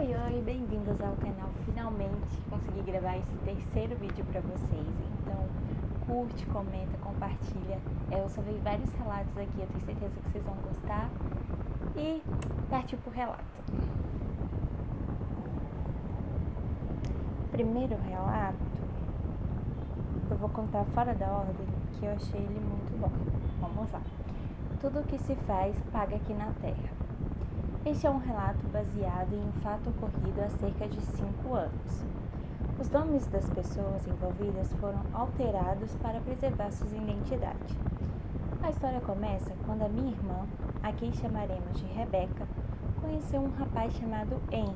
Oi, bem-vindos ao canal. Finalmente consegui gravar esse terceiro vídeo para vocês. Então, curte, comenta, compartilha. Eu salvei vários relatos aqui, eu tenho certeza que vocês vão gostar. E partiu pro relato. Primeiro relato, eu vou contar fora da ordem, que eu achei ele muito bom. Vamos lá. Tudo o que se faz, paga aqui na Terra. Este é um relato baseado em um fato ocorrido há cerca de 5 anos. Os nomes das pessoas envolvidas foram alterados para preservar suas identidades. A história começa quando a minha irmã, a quem chamaremos de Rebeca, conheceu um rapaz chamado Henry.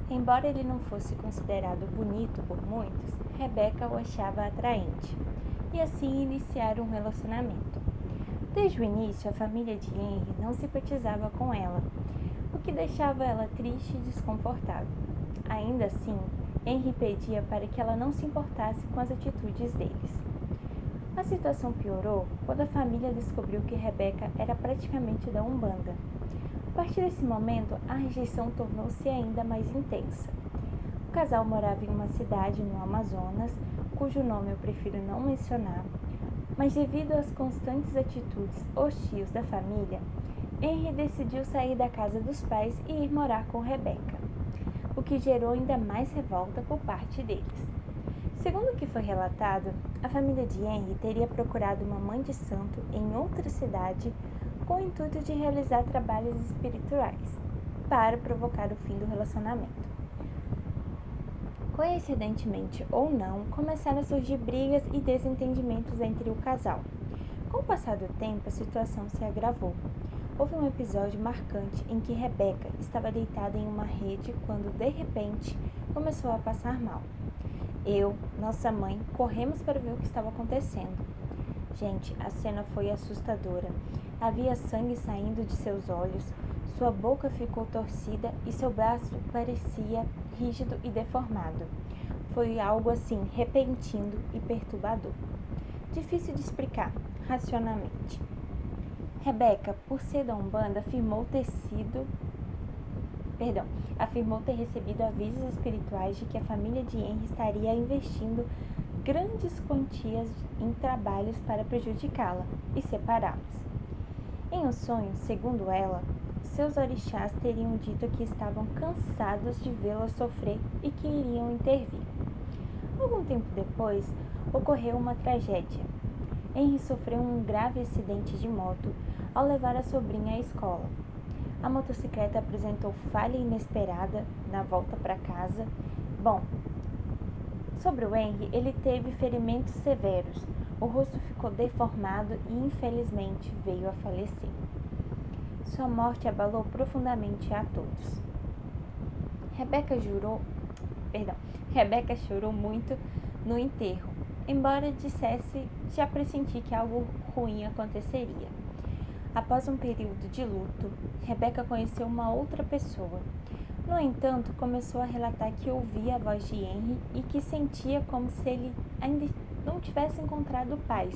Embora ele não fosse considerado bonito por muitos, Rebeca o achava atraente, e assim iniciaram um relacionamento. Desde o início, a família de Henry não simpatizava com ela, o que deixava ela triste e desconfortável. Ainda assim, Henry pedia para que ela não se importasse com as atitudes deles. A situação piorou quando a família descobriu que Rebeca era praticamente da Umbanda. A partir desse momento, a rejeição tornou-se ainda mais intensa. O casal morava em uma cidade no Amazonas, cujo nome eu prefiro não mencionar, mas devido às constantes atitudes hostis da família, Henry decidiu sair da casa dos pais e ir morar com Rebeca, o que gerou ainda mais revolta por parte deles. Segundo o que foi relatado, a família de Henry teria procurado uma mãe de santo em outra cidade com o intuito de realizar trabalhos espirituais para provocar o fim do relacionamento. Coincidentemente ou não, começaram a surgir brigas e desentendimentos entre o casal. Com o passar do tempo, a situação se agravou. Houve um episódio marcante em que Rebeca estava deitada em uma rede quando, de repente, começou a passar mal. Eu, nossa mãe, corremos para ver o que estava acontecendo. Gente, a cena foi assustadora. Havia sangue saindo de seus olhos, sua boca ficou torcida e seu braço parecia rígido e deformado. Foi algo assim, repentino e perturbador. Difícil de explicar, racionalmente. Rebeca, por ser da Umbanda, afirmou ter recebido avisos espirituais de que a família de Henry estaria investindo grandes quantias em trabalhos para prejudicá-la e separá-los. Em um sonho, segundo ela, seus orixás teriam dito que estavam cansados de vê-la sofrer e que iriam intervir. Algum tempo depois, ocorreu uma tragédia. Henry sofreu um grave acidente de moto ao levar a sobrinha à escola. A motocicleta apresentou falha inesperada na volta para casa. Sobre o Henry, ele teve ferimentos severos. O rosto ficou deformado e, infelizmente, veio a falecer. Sua morte abalou profundamente a todos. Rebeca chorou muito no enterro, embora dissesse já pressentir que algo ruim aconteceria. Após um período de luto, Rebeca conheceu uma outra pessoa. No entanto, começou a relatar que ouvia a voz de Henry e que sentia como se ele ainda não tivesse encontrado paz.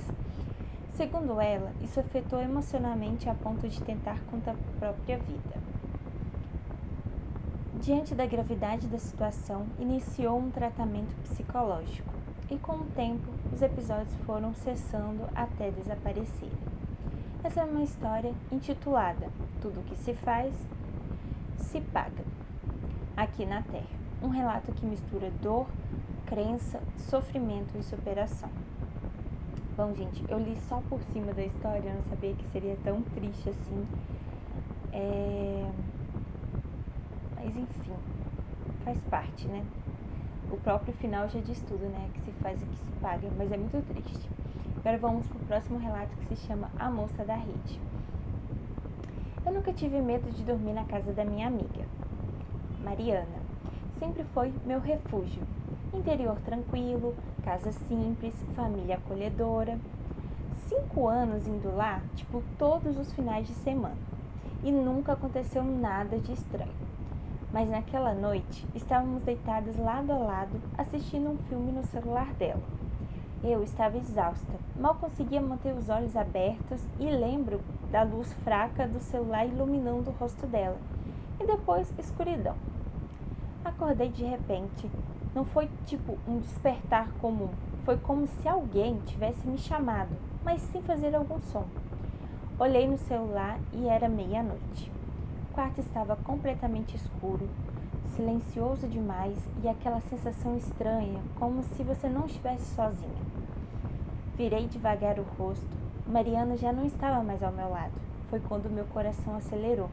Segundo ela, isso afetou emocionalmente a ponto de tentar contra a própria vida. Diante da gravidade da situação, iniciou um tratamento psicológico e, com o tempo, os episódios foram cessando até desaparecerem. Essa é uma história intitulada Tudo o que se faz, se paga, aqui na Terra. Um relato que mistura dor, crença, sofrimento e superação. Bom, gente, eu li só por cima da história, eu não sabia que seria tão triste assim. Mas enfim, faz parte, né? O próprio final já diz tudo, né? Que se faz e que se paga, mas é muito triste. Agora vamos pro próximo relato que se chama A Moça da Rede. Eu nunca tive medo de dormir na casa da minha amiga, Mariana. Sempre foi meu refúgio. Interior tranquilo, casa simples, família acolhedora. 5 anos indo lá, todos os finais de semana. E nunca aconteceu nada de estranho. Mas naquela noite, estávamos deitadas lado a lado, assistindo um filme no celular dela. Eu estava exausta, mal conseguia manter os olhos abertos e lembro da luz fraca do celular iluminando o rosto dela. E depois, escuridão. Acordei de repente. Não foi tipo um despertar comum. Foi como se alguém tivesse me chamado, mas sem fazer algum som. Olhei no celular e era meia-noite. O quarto estava completamente escuro, silencioso demais e aquela sensação estranha, como se você não estivesse sozinha. Virei devagar o rosto. Mariana já não estava mais ao meu lado. Foi quando meu coração acelerou.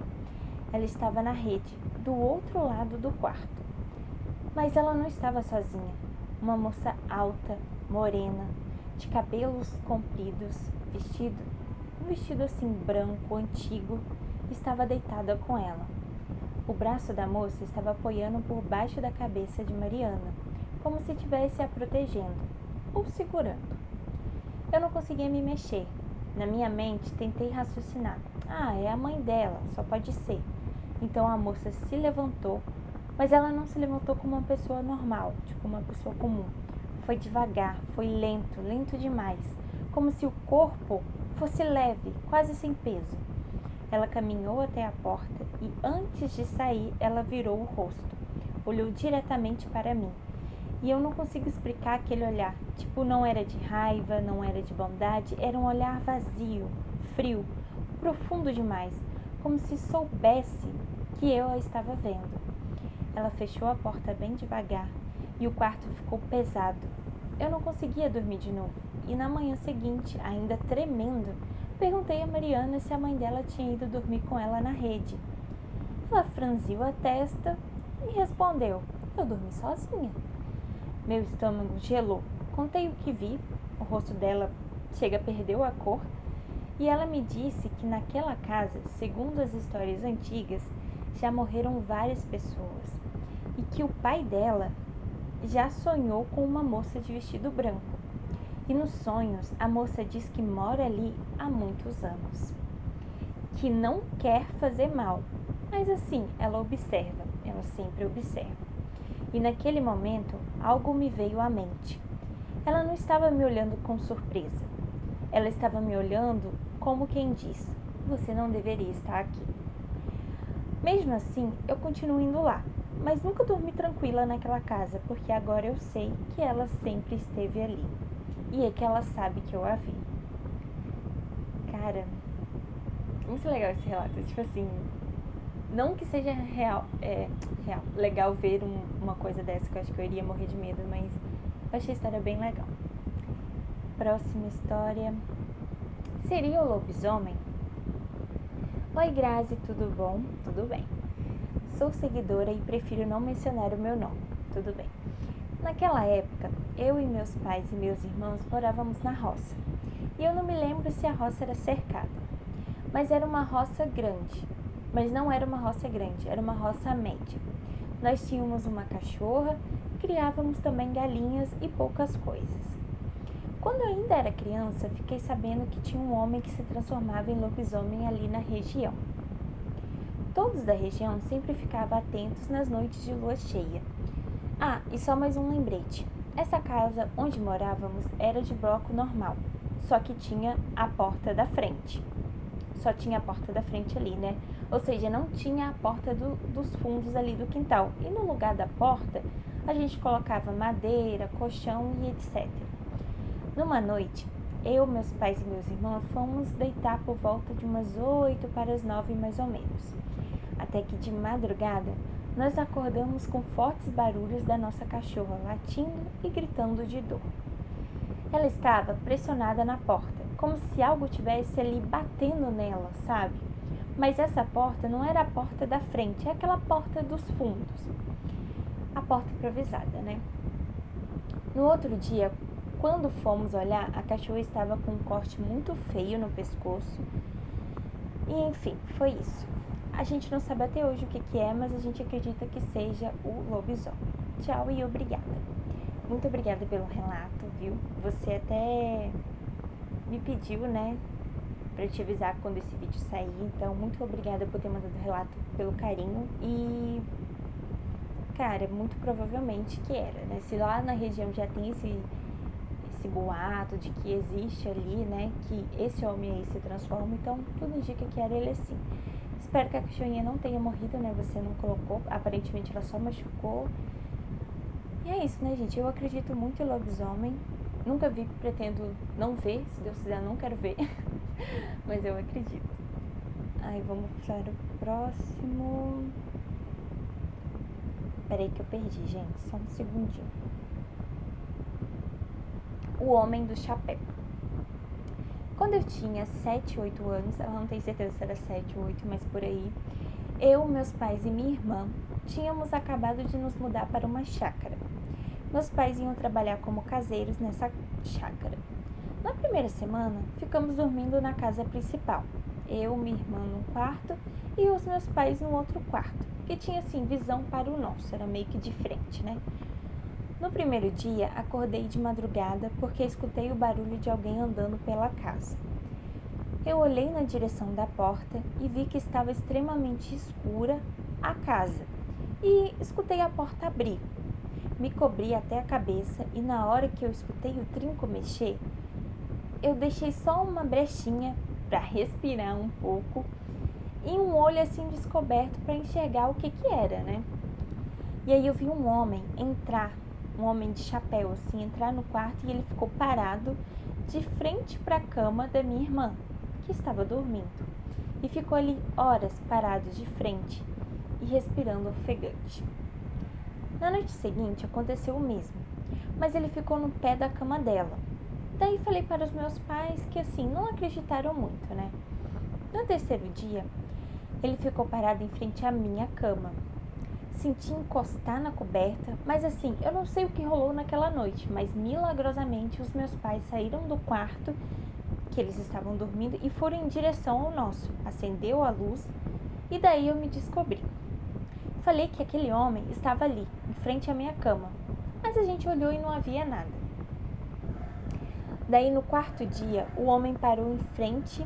Ela estava na rede, do outro lado do quarto. Mas ela não estava sozinha. Uma moça alta, morena, de cabelos compridos, um vestido assim branco, antigo, estava deitada com ela. O braço da moça estava apoiando por baixo da cabeça de Mariana, como se estivesse a protegendo ou segurando. Eu não conseguia me mexer. Na minha mente, tentei raciocinar. É a mãe dela, só pode ser. Então a moça se levantou, mas ela não se levantou como uma pessoa normal, tipo uma pessoa comum. Foi devagar, foi lento demais, como se o corpo fosse leve, quase sem peso. Ela caminhou até a porta e antes de sair, ela virou o rosto, olhou diretamente para mim. E eu não consigo explicar aquele olhar, tipo, não era de raiva, não era de bondade, era um olhar vazio, frio, profundo demais, como se soubesse que eu a estava vendo. Ela fechou a porta bem devagar e o quarto ficou pesado. Eu não conseguia dormir de novo e na manhã seguinte, ainda tremendo, perguntei a Mariana se a mãe dela tinha ido dormir com ela na rede. Ela franziu a testa e respondeu: eu dormi sozinha. Meu estômago gelou. Contei o que vi, o rosto dela perdeu a cor, e ela me disse que naquela casa, segundo as histórias antigas, já morreram várias pessoas e que o pai dela já sonhou com uma moça de vestido branco. E nos sonhos, a moça diz que mora ali há muitos anos, que não quer fazer mal, mas assim, ela observa, ela sempre observa. E naquele momento, algo me veio à mente. Ela não estava me olhando com surpresa. Ela estava me olhando como quem diz: você não deveria estar aqui. Mesmo assim, eu continuo indo lá, mas nunca dormi tranquila naquela casa, porque agora eu sei que ela sempre esteve ali. E é que ela sabe que eu a vi. Cara, muito legal esse relato. Tipo assim, não que seja real, legal ver uma coisa dessa, que eu acho que eu iria morrer de medo, mas eu achei a história bem legal. Próxima história seria o lobisomem. Oi, Grazi, tudo bom? Tudo bem. Sou seguidora e prefiro não mencionar o meu nome. Tudo bem. Naquela época, eu e meus pais e meus irmãos morávamos na roça. E eu não me lembro se a roça era cercada. Mas era uma roça grande. Mas não era uma roça grande, era uma roça média. Nós tínhamos uma cachorra, criávamos também galinhas e poucas coisas. Quando eu ainda era criança, fiquei sabendo que tinha um homem que se transformava em lobisomem ali na região. Todos da região sempre ficavam atentos nas noites de lua cheia. E só mais um lembrete. Essa casa onde morávamos era de bloco normal, só que tinha a porta da frente. Só tinha a porta da frente ali, né? Ou seja, não tinha a porta dos fundos ali do quintal. E no lugar da porta, a gente colocava madeira, colchão e etc. Numa noite, eu, meus pais e meus irmãos fomos deitar por volta de umas 8 para as 9 mais ou menos. Até que de madrugada, nós acordamos com fortes barulhos da nossa cachorra latindo e gritando de dor. Ela estava pressionada na porta, como se algo tivesse ali batendo nela, sabe? Mas essa porta não era a porta da frente, é aquela porta dos fundos. A porta improvisada, né? No outro dia, quando fomos olhar, a cachorra estava com um corte muito feio no pescoço. E enfim, foi isso. A gente não sabe até hoje o que é, mas a gente acredita que seja o lobisomem. Tchau e obrigada. Muito obrigada pelo relato, viu? Você até me pediu, né, pra te avisar quando esse vídeo sair. Então, muito obrigada por ter mandado o relato, pelo carinho. E, cara, muito provavelmente que era, né? Se lá na região já tem esse boato de que existe ali, né, que esse homem aí se transforma, então tudo indica que era ele sim. espero que a cachorrinha não tenha morrido, né? Você não colocou, aparentemente ela só machucou. E é isso, né, gente? Eu acredito muito em lobisomem. Nunca vi, pretendo não ver. Se Deus quiser, não quero ver. Mas eu acredito. Aí vamos para o próximo. Peraí que eu perdi, gente. Só um segundinho. O Homem do Chapéu. Quando eu tinha 7, 8 anos, eu não tenho certeza se era 7 ou 8, mas por aí, eu, meus pais e minha irmã tínhamos acabado de nos mudar para uma chácara. Meus pais iam trabalhar como caseiros nessa chácara. Na primeira semana, ficamos dormindo na casa principal. Eu, minha irmã num quarto e os meus pais no outro quarto, que tinha assim visão para o nosso, era meio que de frente, né? No primeiro dia, acordei de madrugada porque escutei o barulho de alguém andando pela casa. Eu olhei na direção da porta e vi que estava extremamente escura a casa e escutei a porta abrir. Me cobri até a cabeça e na hora que eu escutei o trinco mexer, eu deixei só uma brechinha para respirar um pouco e um olho assim descoberto para enxergar o que era, né? E aí eu vi um homem entrar, um homem de chapéu assim, entrar no quarto e ele ficou parado de frente para a cama da minha irmã, que estava dormindo. E ficou ali horas parado de frente e respirando ofegante. Na noite seguinte aconteceu o mesmo, mas ele ficou no pé da cama dela. Daí falei para os meus pais que assim, não acreditaram muito, né? No terceiro dia, ele ficou parado em frente à minha cama. Senti encostar na coberta, mas assim, eu não sei o que rolou naquela noite, mas milagrosamente os meus pais saíram do quarto que eles estavam dormindo e foram em direção ao nosso. Acendeu a luz e daí eu me descobri. Falei que aquele homem estava ali, em frente à minha cama, mas a gente olhou e não havia nada. Daí no quarto dia, o homem parou em frente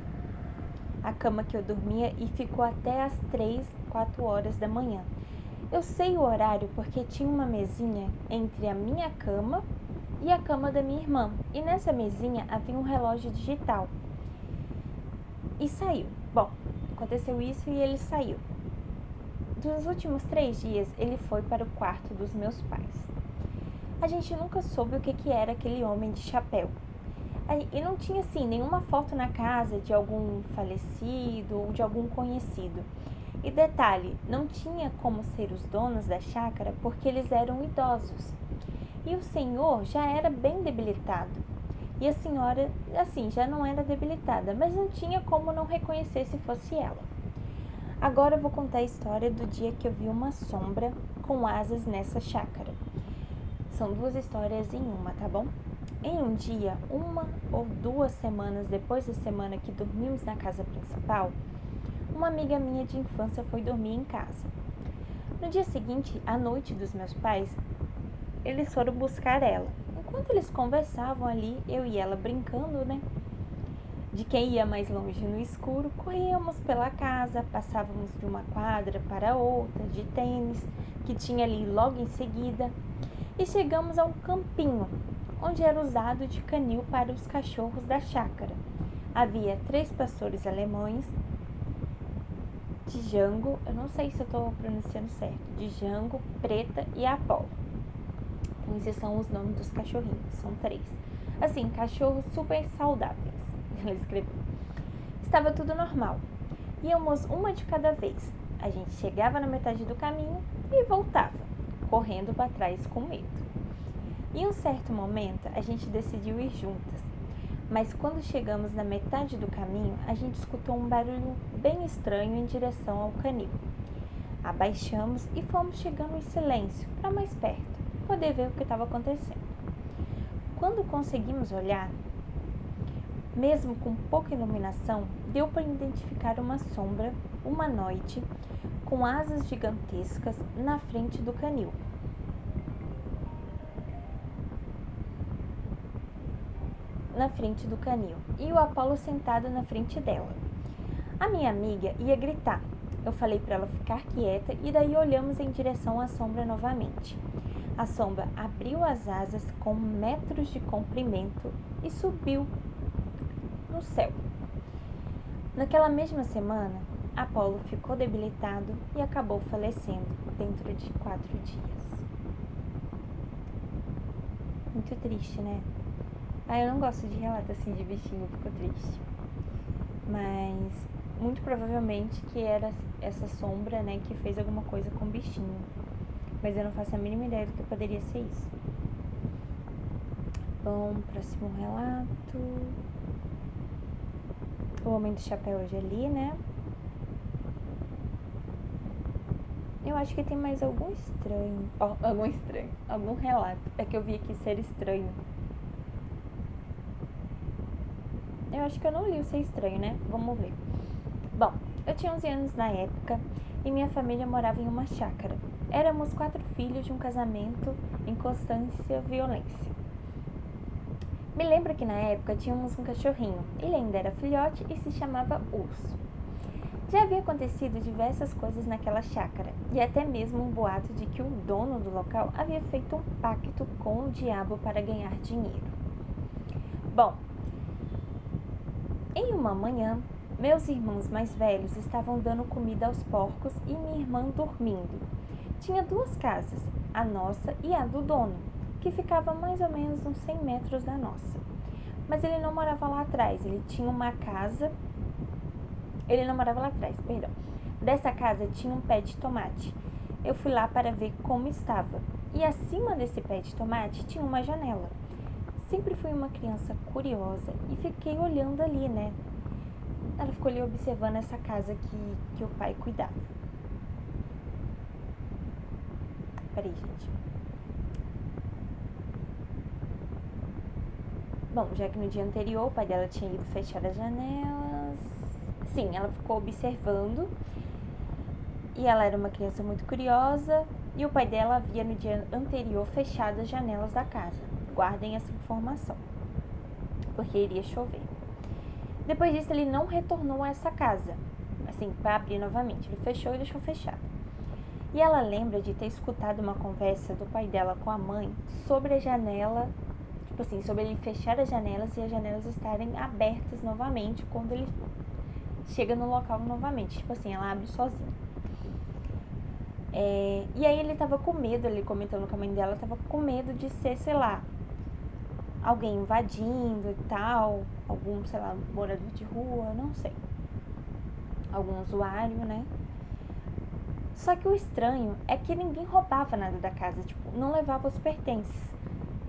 à cama que eu dormia e ficou até as 3, 4 horas da manhã. Eu sei o horário porque tinha uma mesinha entre a minha cama e a cama da minha irmã. E nessa mesinha havia um relógio digital. E saiu. Bom, aconteceu isso e ele saiu. Dos últimos 3 dias, ele foi para o quarto dos meus pais. A gente nunca soube o que era aquele homem de chapéu. E não tinha, assim, nenhuma foto na casa de algum falecido ou de algum conhecido. E detalhe, não tinha como ser os donos da chácara porque eles eram idosos. E o senhor já era bem debilitado. E a senhora, assim, já não era debilitada, mas não tinha como não reconhecer se fosse ela. Agora eu vou contar a história do dia que eu vi uma sombra com asas nessa chácara. São 2 histórias em uma, tá bom? Em um dia, 1 ou 2 semanas depois da semana que dormimos na casa principal, uma amiga minha de infância foi dormir em casa. No dia seguinte, à noite dos meus pais, eles foram buscar ela. Enquanto eles conversavam ali, eu e ela brincando, né? De quem ia mais longe no escuro, corríamos pela casa, passávamos de uma quadra para outra, de tênis, que tinha ali logo em seguida, e chegamos a um campinho, onde era usado de canil para os cachorros da chácara. Havia 3 pastores alemães, Django, eu não sei se eu estou pronunciando certo, Django, Preta e Apolo. Então, esses são os nomes dos cachorrinhos, são 3. Assim, cachorros super saudáveis, ela escreveu. Estava tudo normal. Íamos uma de cada vez. A gente chegava na metade do caminho e voltava, correndo para trás com medo. Em um certo momento, a gente decidiu ir juntas. Mas quando chegamos na metade do caminho, a gente escutou um barulho bem estranho em direção ao canil. Abaixamos e fomos chegando em silêncio, para mais perto, poder ver o que estava acontecendo. Quando conseguimos olhar, mesmo com pouca iluminação, deu para identificar uma sombra humanoide com asas gigantescas na frente do canil. E o Apolo sentado na frente dela. A minha amiga ia gritar. Eu falei para ela ficar quieta e daí olhamos em direção à sombra novamente. A sombra abriu as asas com metros de comprimento e subiu no céu. Naquela mesma semana, Apolo ficou debilitado e acabou falecendo dentro de 4 dias. Muito triste, né? Eu não gosto de relato assim de bichinho, fico triste. Mas muito provavelmente que era essa sombra, né, que fez alguma coisa com o bichinho. Mas eu não faço a mínima ideia do que poderia ser isso. Bom, próximo relato. O Homem do Chapéu hoje ali, né? Eu acho que tem mais algum estranho. Algum relato. É que eu vi aqui Ser Estranho. Eu acho que eu não li o Ser Estranho, né? Vamos ver. Bom, eu tinha 11 anos na época e minha família morava em uma chácara. Éramos 4 filhos de um casamento em constância violência. Me lembro que na época tínhamos um cachorrinho. Ele ainda era filhote e se chamava Urso. Já havia acontecido diversas coisas naquela chácara, e até mesmo um boato de que o dono do local havia feito um pacto com o diabo para ganhar dinheiro. Bom, em uma manhã, meus irmãos mais velhos estavam dando comida aos porcos e minha irmã dormindo. Tinha 2 casas, a nossa e a do dono, que ficava mais ou menos uns 100 metros da nossa. Mas ele não morava lá atrás, ele tinha uma casa... Ele não morava lá atrás, perdão. Dessa casa tinha um pé de tomate. Eu fui lá para ver como estava. E acima desse pé de tomate tinha uma janela. Sempre fui uma criança curiosa e fiquei olhando ali, né? Ela ficou ali observando essa casa que o pai cuidava. Peraí, gente. Bom, já que no dia anterior o pai dela tinha ido fechar as janelas... Sim, ela ficou observando e ela era uma criança muito curiosa e o pai dela havia no dia anterior fechado as janelas da casa. Guardem essa informação, porque iria chover. Depois disso, ele não retornou a essa casa, assim, para abrir novamente. Ele fechou e deixou fechado. E ela lembra de ter escutado uma conversa do pai dela com a mãe sobre a janela, tipo assim, sobre ele fechar as janelas e as janelas estarem abertas novamente quando ele chega no local novamente, tipo assim, ela abre sozinha. E aí ele tava com medo, ele comentando com a mãe dela, tava com medo de ser, sei lá, alguém invadindo e tal, algum, sei lá, morador de rua, não sei, algum usuário, né? Só que o estranho é que ninguém roubava nada da casa, tipo, não levava os pertences.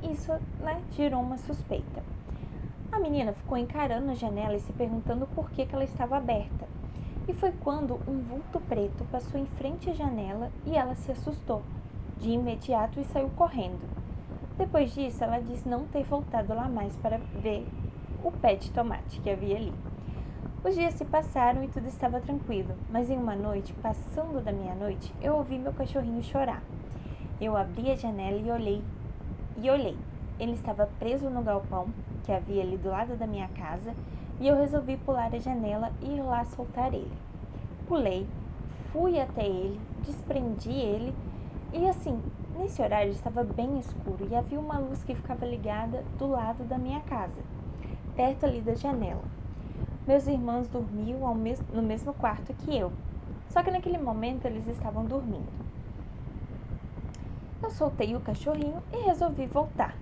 Isso, né, gerou uma suspeita. A menina ficou encarando a janela e se perguntando por que ela estava aberta. E foi quando um vulto preto passou em frente à janela e ela se assustou de imediato e saiu correndo. Depois disso, ela disse não ter voltado lá mais para ver o pé de tomate que havia ali. Os dias se passaram e tudo estava tranquilo, mas em uma noite, passando da meia-noite, eu ouvi meu cachorrinho chorar. Eu abri a janela e olhei. Ele estava preso no galpão que havia ali do lado da minha casa e eu resolvi pular a janela e ir lá soltar ele. Pulei, fui até ele, desprendi ele e assim, nesse horário estava bem escuro e havia uma luz que ficava ligada do lado da minha casa, perto ali da janela. Meus irmãos dormiam no mesmo quarto que eu, só que naquele momento eles estavam dormindo. Eu soltei o cachorrinho e resolvi voltar.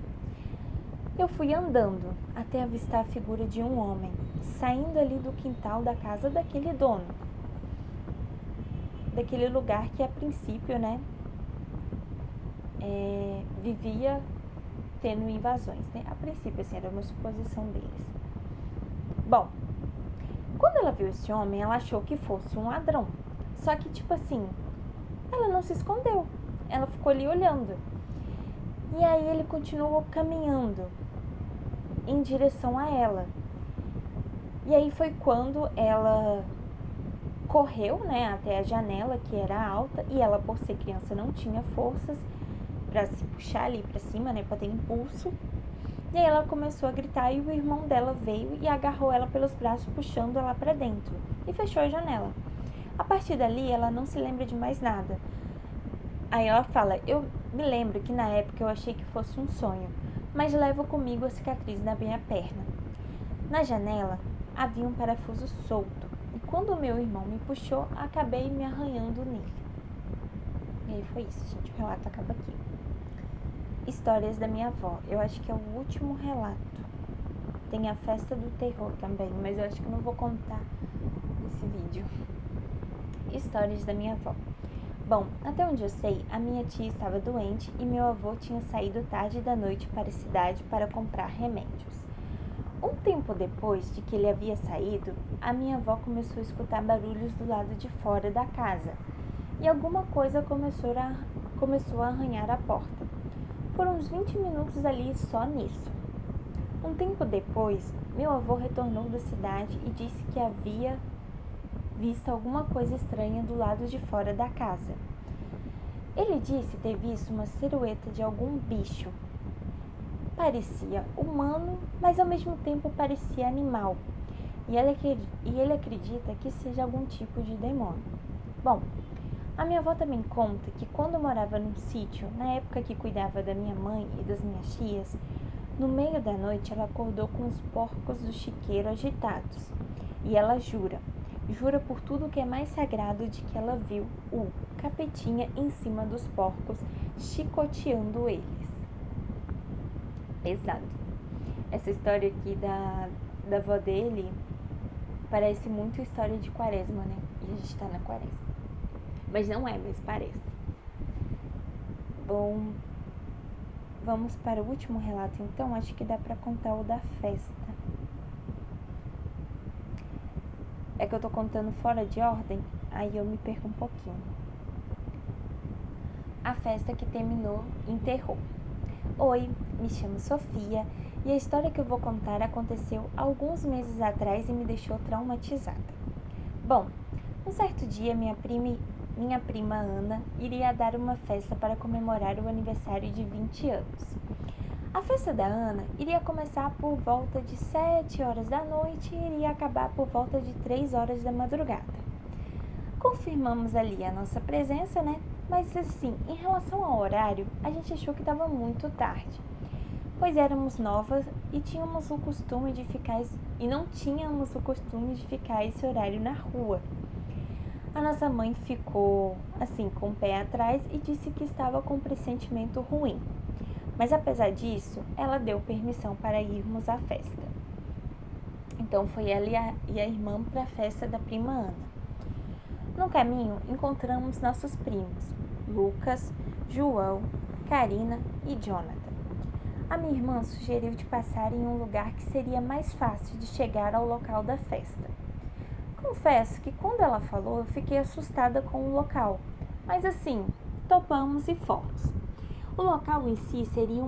Eu fui andando até avistar a figura de um homem, saindo ali do quintal da casa daquele dono. Daquele lugar que a princípio, né, vivia tendo invasões, né? A princípio, assim, era uma suposição deles. Bom, quando ela viu esse homem, ela achou que fosse um ladrão. Só que, tipo assim, ela não se escondeu. Ela ficou ali olhando. E aí ele continuou caminhando em direção a ela. E aí foi quando ela correu, né, até a janela, que era alta, e ela, por ser criança, não tinha forças para se puxar ali para cima, né, para ter impulso. E aí ela começou a gritar e o irmão dela veio e agarrou ela pelos braços, puxando ela para dentro e fechou a janela. A partir dali, ela não se lembra de mais nada. Aí ela fala, eu me lembro que na época eu achei que fosse um sonho, mas levo comigo a cicatriz na minha perna. Na janela havia um parafuso solto, e quando o meu irmão me puxou, acabei me arranhando nele. E aí foi isso, gente. O relato acaba aqui. Histórias da minha avó. Eu acho que é o último relato. Tem a festa do terror também, mas eu acho que eu não vou contar nesse vídeo. Histórias da minha avó. Bom, até onde eu sei, a minha tia estava doente e meu avô tinha saído tarde da noite para a cidade para comprar remédios. Um tempo depois de que ele havia saído, a minha avó começou a escutar barulhos do lado de fora da casa e alguma coisa começou a arranhar a porta. Foram uns 20 minutos ali só nisso. Um tempo depois, meu avô retornou da cidade e disse que havia visto alguma coisa estranha do lado de fora da casa. Ele disse ter visto uma silhueta de algum bicho. Parecia humano, mas ao mesmo tempo parecia animal. E ele acredita que seja algum tipo de demônio. Bom, a minha avó também conta que quando morava num sítio, na época que cuidava da minha mãe e das minhas tias, no meio da noite ela acordou com os porcos do chiqueiro agitados. E ela jura por tudo que é mais sagrado de que ela viu o capetinha em cima dos porcos, chicoteando eles. Pesado. Essa história aqui da avó dele parece muito história de quaresma, né? E a gente tá na quaresma. Mas não é, mas parece. Bom, vamos para o último relato então. Acho que dá pra contar o da festa. É que eu tô contando fora de ordem, aí eu me perco um pouquinho. A festa que terminou em terror. Oi, me chamo Sofia e a história que eu vou contar aconteceu alguns meses atrás e me deixou traumatizada. Bom, um certo dia minha prima Ana iria dar uma festa para comemorar o aniversário de 20 anos. A festa da Ana iria começar por volta de 7 horas da noite e iria acabar por volta de 3 horas da madrugada. Confirmamos ali a nossa presença, né? Mas assim, em relação ao horário, a gente achou que estava muito tarde, pois éramos novas e não tínhamos o costume de ficar esse horário na rua. A nossa mãe ficou assim com o pé atrás e disse que estava com um pressentimento ruim. Mas apesar disso, ela deu permissão para irmos à festa. Então foi ela e a irmã para a festa da prima Ana. No caminho, encontramos nossos primos, Lucas, João, Karina e Jonathan. A minha irmã sugeriu de passar em um lugar que seria mais fácil de chegar ao local da festa. Confesso que quando ela falou, eu fiquei assustada com o local, mas assim, topamos e fomos. O local em si seria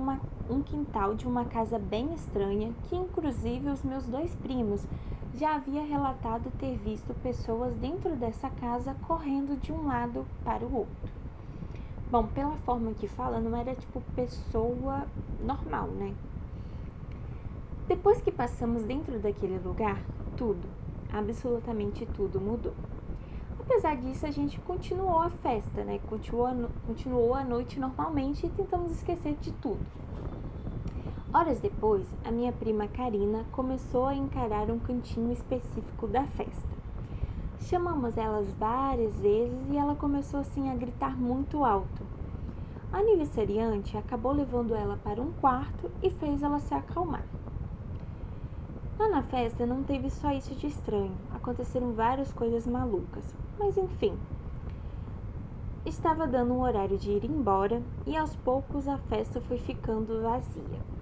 um quintal de uma casa bem estranha, que inclusive os meus dois primos já havia relatado ter visto pessoas dentro dessa casa correndo de um lado para o outro. Bom, pela forma que fala, não era tipo pessoa normal, né? Depois que passamos dentro daquele lugar, tudo, absolutamente tudo mudou. Apesar disso, a gente continuou a festa, né? Continuou a noite normalmente e tentamos esquecer de tudo. Horas depois, a minha prima Karina começou a encarar um cantinho específico da festa. Chamamos elas várias vezes e ela começou assim a gritar muito alto. A aniversariante acabou levando ela para um quarto e fez ela se acalmar. Lá na festa não teve só isso de estranho, aconteceram várias coisas malucas, mas enfim. Estava dando um horário de ir embora e aos poucos a festa foi ficando vazia.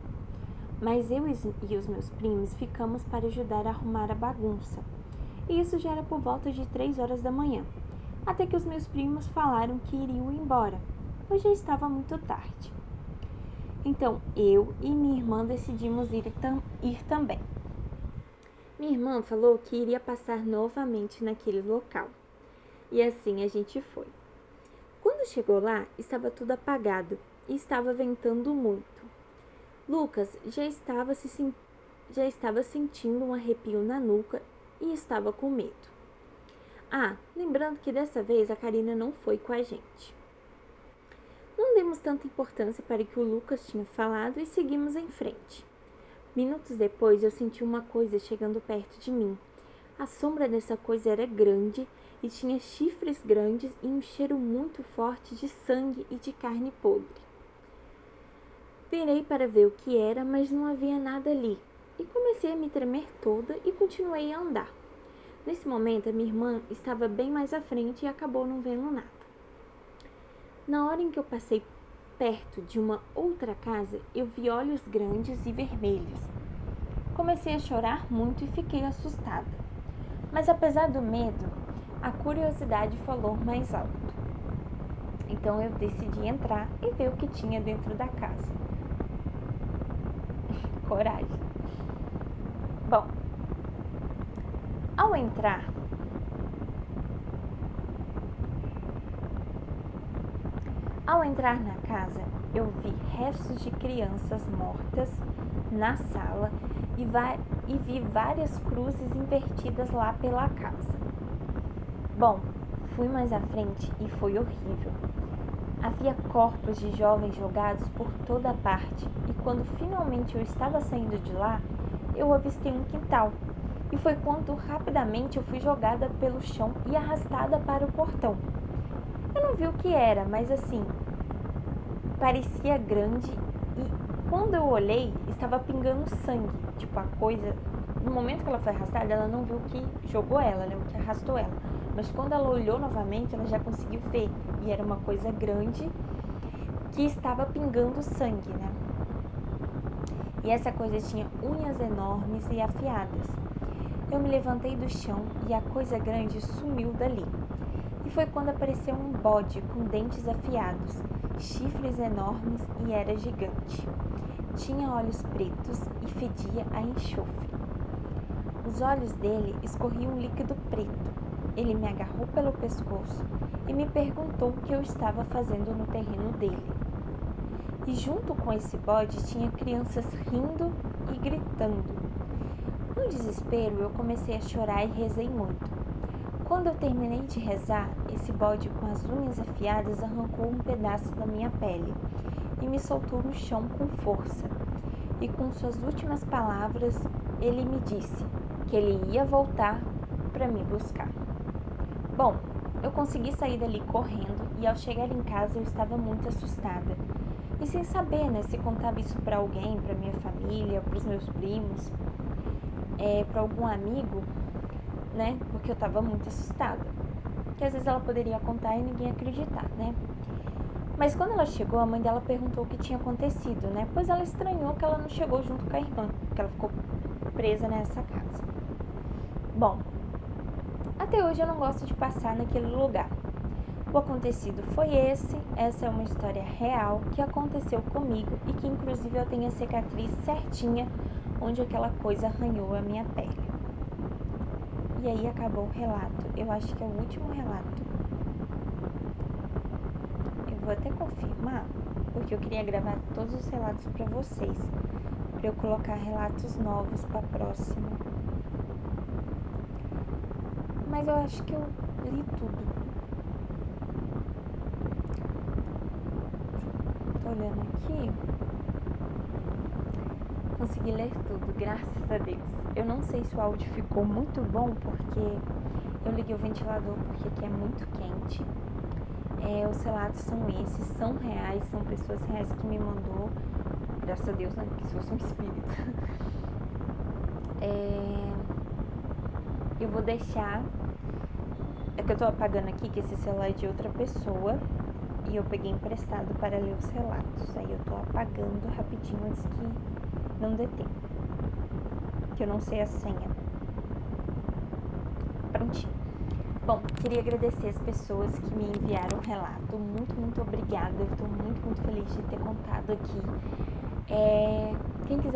Mas eu e os meus primos ficamos para ajudar a arrumar a bagunça. E isso já era por volta de 3 horas da manhã, até que os meus primos falaram que iriam embora, pois já estava muito tarde. Então eu e minha irmã decidimos ir também. Minha irmã falou que iria passar novamente naquele local. E assim a gente foi. Quando chegou lá, estava tudo apagado e estava ventando muito. Lucas já estava sentindo um arrepio na nuca e estava com medo. Lembrando que dessa vez a Karina não foi com a gente. Não demos tanta importância para o que o Lucas tinha falado e seguimos em frente. Minutos depois eu senti uma coisa chegando perto de mim, A sombra dessa coisa era grande e tinha chifres grandes e um cheiro muito forte de sangue e de carne podre. Virei para ver o que era, mas não havia nada ali, e comecei a me tremer toda e continuei a andar. Nesse momento, a minha irmã estava bem mais à frente e acabou não vendo nada. Na hora em que eu passei perto de uma outra casa, eu vi olhos grandes e vermelhos. Comecei a chorar muito e fiquei assustada. Mas apesar do medo, a curiosidade falou mais alto. Então eu decidi entrar e ver o que tinha dentro da casa. Coragem. Bom, ao entrar na casa, eu vi restos de crianças mortas na sala e vi várias cruzes invertidas lá pela casa. Bom, fui mais à frente e foi horrível. Havia corpos de jovens jogados por toda parte e quando finalmente eu estava saindo de lá, eu avistei um quintal. E foi quando rapidamente eu fui jogada pelo chão e arrastada para o portão. Eu não vi o que era, mas assim, parecia grande e quando eu olhei, estava pingando sangue. Tipo, a coisa, no momento que ela foi arrastada, ela não viu o que jogou ela, né, o que arrastou ela. Mas quando ela olhou novamente, ela já conseguiu ver. E era uma coisa grande que estava pingando sangue, né? E essa coisa tinha unhas enormes e afiadas. Eu me levantei do chão e a coisa grande sumiu dali. E foi quando apareceu um bode com dentes afiados, chifres enormes e era gigante. Tinha olhos pretos e fedia a enxofre. Os olhos dele escorriam um líquido preto. Ele me agarrou pelo pescoço e me perguntou o que eu estava fazendo no terreno dele. E junto com esse bode tinha crianças rindo e gritando. No desespero, eu comecei a chorar e rezei muito. Quando eu terminei de rezar, esse bode com as unhas afiadas arrancou um pedaço da minha pele e me soltou no chão com força. E com suas últimas palavras, ele me disse que ele ia voltar para me buscar. Bom, eu consegui sair dali correndo e ao chegar em casa eu estava muito assustada. E sem saber, né, se contava isso para alguém, para minha família, para os meus primos, para algum amigo, né, porque eu estava muito assustada. Que às vezes ela poderia contar e ninguém ia acreditar, né. Mas quando ela chegou, a mãe dela perguntou o que tinha acontecido, né, pois ela estranhou que ela não chegou junto com a irmã, que ela ficou presa nessa casa. Bom, até hoje eu não gosto de passar naquele lugar. O acontecido foi essa é uma história real que aconteceu comigo e que inclusive eu tenho a cicatriz certinha onde aquela coisa arranhou a minha pele. E aí acabou o relato, eu acho que é o último relato. Eu vou até confirmar, porque eu queria gravar todos os relatos para vocês, para eu colocar relatos novos para próximo. Mas eu acho que eu li tudo. Tô olhando aqui. Consegui ler tudo, graças a Deus. Eu não sei se o áudio ficou muito bom, porque eu liguei o ventilador porque aqui é muito quente. Os relatos são esses, são reais, são pessoas reais que me mandou. Graças a Deus, né? Porque se fosse um espírito. Eu vou deixar. É que eu tô apagando aqui que esse celular é de outra pessoa. E eu peguei emprestado para ler os relatos. Aí eu tô apagando rapidinho antes que não dê tempo. Que eu não sei a senha. Prontinho. Bom, queria agradecer as pessoas que me enviaram o relato. Muito, muito obrigada. Eu tô muito, muito feliz de ter contado aqui. Quem quiser